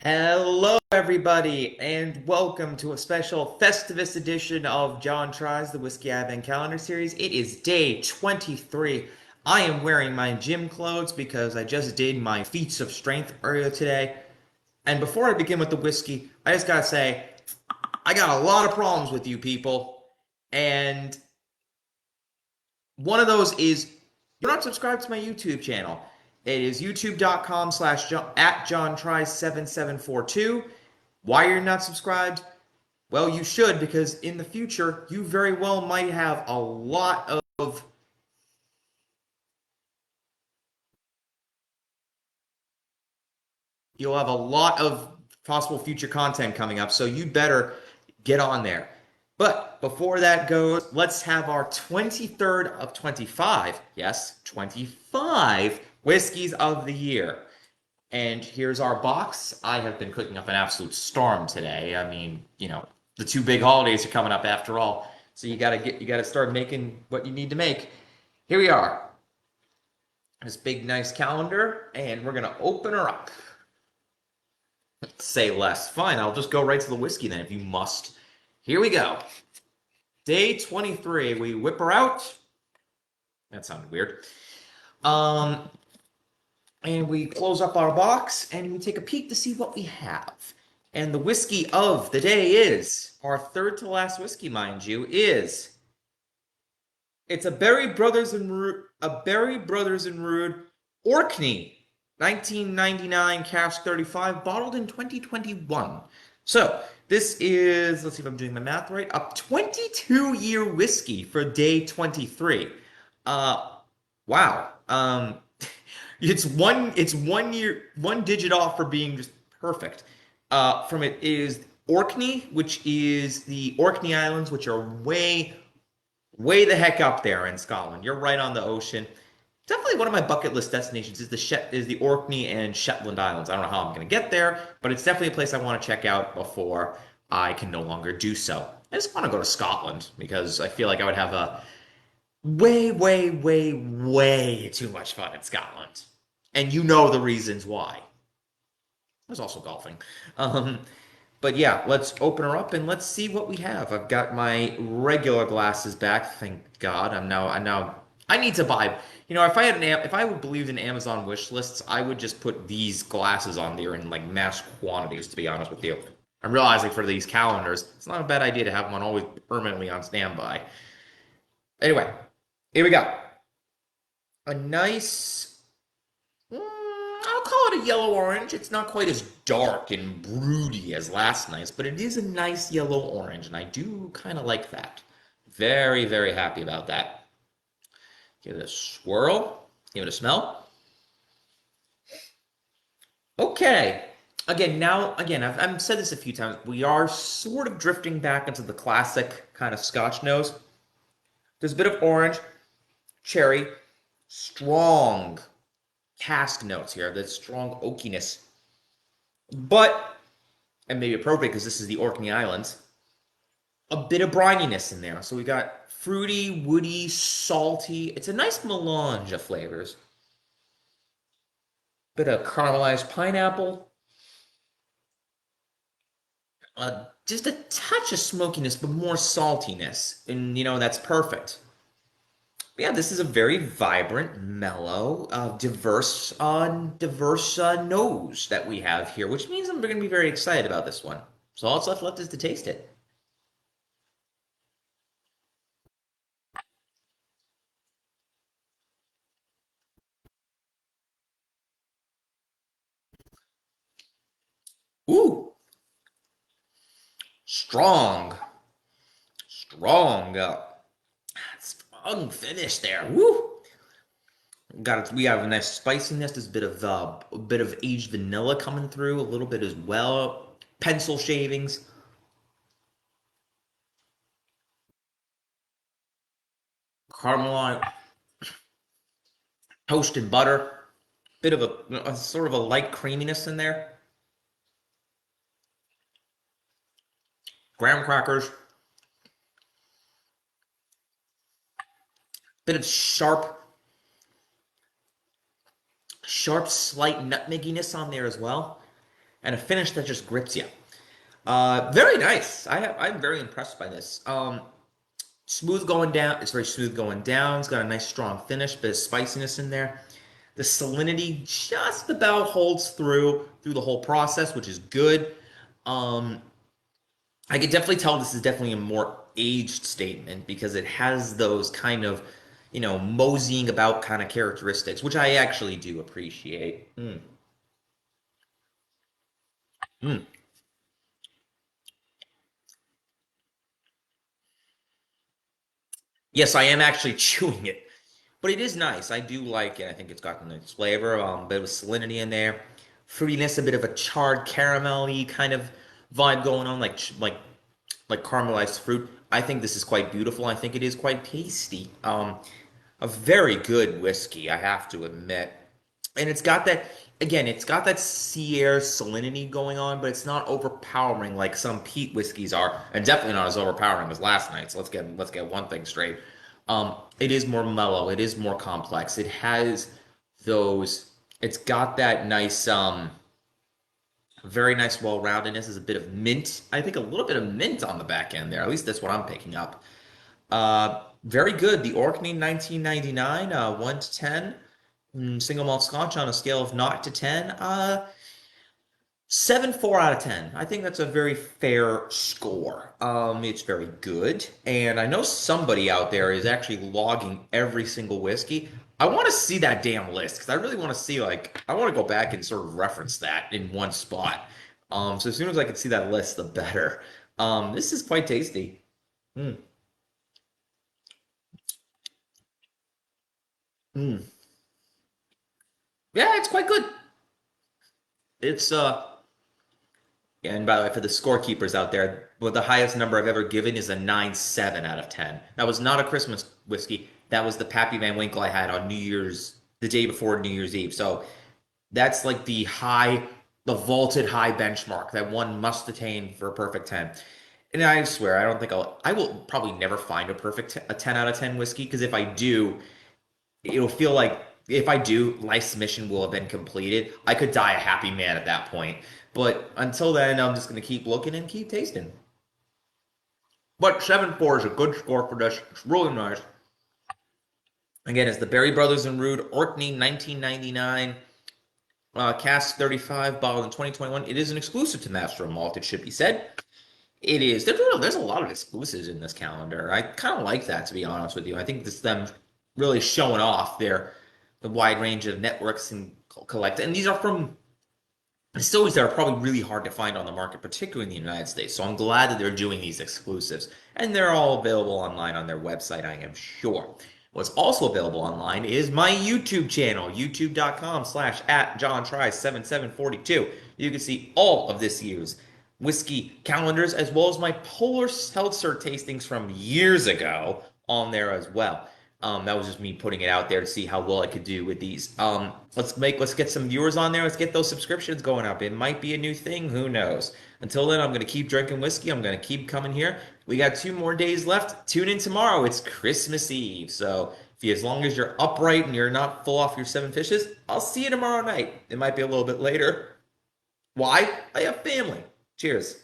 Hello, everybody, and welcome to a special Festivus edition of JohnTries, the Whiskey Advent Calendar Series. It is day 23. I am wearing my gym clothes because I just did my feats of strength earlier today. And before I begin with the whiskey, I just gotta say, I got a lot of problems with you people. And one of those is you're not subscribed to my YouTube channel. It is youtube.com/at JohnTries7742. Why you're not subscribed? Well, you should, because in the future, you very well might have a lot of you'll have a lot of possible future content coming up, so you better get on there. But before that goes, let's have our 23rd of 25, yes, 25 whiskeys of the year. And here's our box. I have been cooking up an absolute storm today. I mean, the two big holidays are coming up after all. So you gotta start making what you need to make. Here we are. This big nice calendar, and we're gonna open her up. Say less. Fine, I'll just go right to the whiskey then if you must. Here we go. Day 23. We whip her out. That sounded weird. Um, and we close up our box and we take a peek to see what we have. And the whiskey of the day is our third to last whiskey, mind you, is it's a Berry Brothers and Root Orkney 1999 Cask 35, bottled in 2021. So this is, let's see if I'm doing my math right, a 22-year whiskey for day 23. Uh, wow. It's one digit off for being just perfect. From it is Orkney, which is the Orkney Islands, which are way the heck up there in Scotland. You're right on the ocean. Definitely one of my bucket list destinations is the Orkney and Shetland Islands. I don't know how I'm going to get there, but it's definitely a place I want to check out before I can no longer do so. I just want to go to Scotland because I feel like I would have a way too much fun in Scotland. And you know the reasons why. There's also golfing. Um, but yeah, let's open her up and let's see what we have. I've got my regular glasses back. Thank God. I need to buy. If I would believe in Amazon wish lists, I would just put these glasses on there in like mass quantities, to be honest with you. I'm realizing for these calendars, it's not a bad idea to have one always permanently on standby. Anyway, here we go. A nice, I'll call it a yellow orange. It's not quite as dark and broody as last night's, but it is a nice yellow orange, and I do kind of like that. Very happy about that. Give it a swirl. Give it a smell. Okay. Again, I've said this a few times. We are sort of drifting back into the classic kind of Scotch nose. There's a bit of orange, cherry, strong cask notes here. That strong oakiness, but and maybe appropriate because this is the Orkney Islands. A bit of brininess in there. So we got fruity, woody, salty. It's a nice melange of flavors. Bit of caramelized pineapple. Just a touch of smokiness, but more saltiness. And, that's perfect. But yeah, this is a very vibrant, mellow, diverse nose that we have here, which means I'm going to be very excited about this one. So all that's left is to taste it. Ooh, strong, strong, strong finish there. Woo! We have a nice spiciness. There's a bit of aged vanilla coming through, a little bit as well. Pencil shavings, caramel, toast and butter. Bit of a sort of a light creaminess in there. Graham crackers. Bit of sharp, slight nutmegginess on there as well. and a finish that just grips you. Very nice. I'm very impressed by this. Smooth going down. It's very smooth going down. It's got a nice strong finish, bit of spiciness in there. The salinity just about holds through the whole process, which is good. Um, I could definitely tell this is definitely a more aged statement because it has those kind of, moseying about kind of characteristics, which I actually do appreciate. Mm. Yes, I am actually chewing it, but it is nice. I do like it. I think it's got a nice flavor, a bit of salinity in there, fruitiness, a bit of a charred caramelly kind of vibe going on, like caramelized fruit. I think this is quite beautiful. I think it is quite tasty. A very good whiskey, I have to admit. And it's got that again, it's got that sea air salinity going on, but it's not overpowering like some peat whiskeys are, and definitely not as overpowering as last night's. Let's get one thing straight. It is more mellow. It is more complex. It has those. It's got that nice, very nice well-roundedness. There's a bit of mint. I think a little bit of mint on the back end there. At least that's what I'm picking up. Very good. The Orkney 1999, 1 to 10. Single malt scotch on a scale of 0 to 10. 7, 4 out of 10. I think that's a very fair score. It's very good. And I know somebody out there is actually logging every single whiskey. I want to see that damn list because I really want to see, like, I want to go back and sort of reference that in one spot. So as soon as I can see that list, the better. This is quite tasty. Mm, mm. Yeah, it's quite good. It's And by the way, for the scorekeepers out there, well, the highest number I've ever given is a 9.7 out of 10. That was not a Christmas whiskey. That was the Pappy Van Winkle I had on the day before New Year's Eve. So that's like the vaulted high benchmark that one must attain for a perfect 10. And I swear, I will probably never find a 10 out of 10 whiskey because if I do, it'll feel like if I do, life's mission will have been completed. I could die a happy man at that point. But until then, I'm just going to keep looking and keep tasting. But 7.4 is a good score for this. It's really nice. Again, it's the Berry Brothers and Rude Orkney 1999 Cask 35, bottled in 2021. It is an exclusive to Master of Malt, it should be said. It is. There's a lot of exclusives in this calendar. I kind of like that, to be honest with you. I think this them really showing off the wide range of networks and collect. And these are from distilleries that are probably really hard to find on the market, particularly in the United States. So I'm glad that they're doing these exclusives. And they're all available online on their website, I am sure. What's also available online is my YouTube channel, youtube.com/at JohnTries7742. You can see all of this year's whiskey calendars as well as my polar seltzer tastings from years ago on there as well. That was just me putting it out there to see how well I could do with these. Let's get some viewers on there. Let's get those subscriptions going up. It might be a new thing. Who knows? Until then, I'm gonna keep drinking whiskey. I'm gonna keep coming here. We got 2 more days left. Tune in tomorrow. It's Christmas Eve. So as long as you're upright and you're not full off your 7 fishes, I'll see you tomorrow night. It might be a little bit later. Why? I have family. Cheers.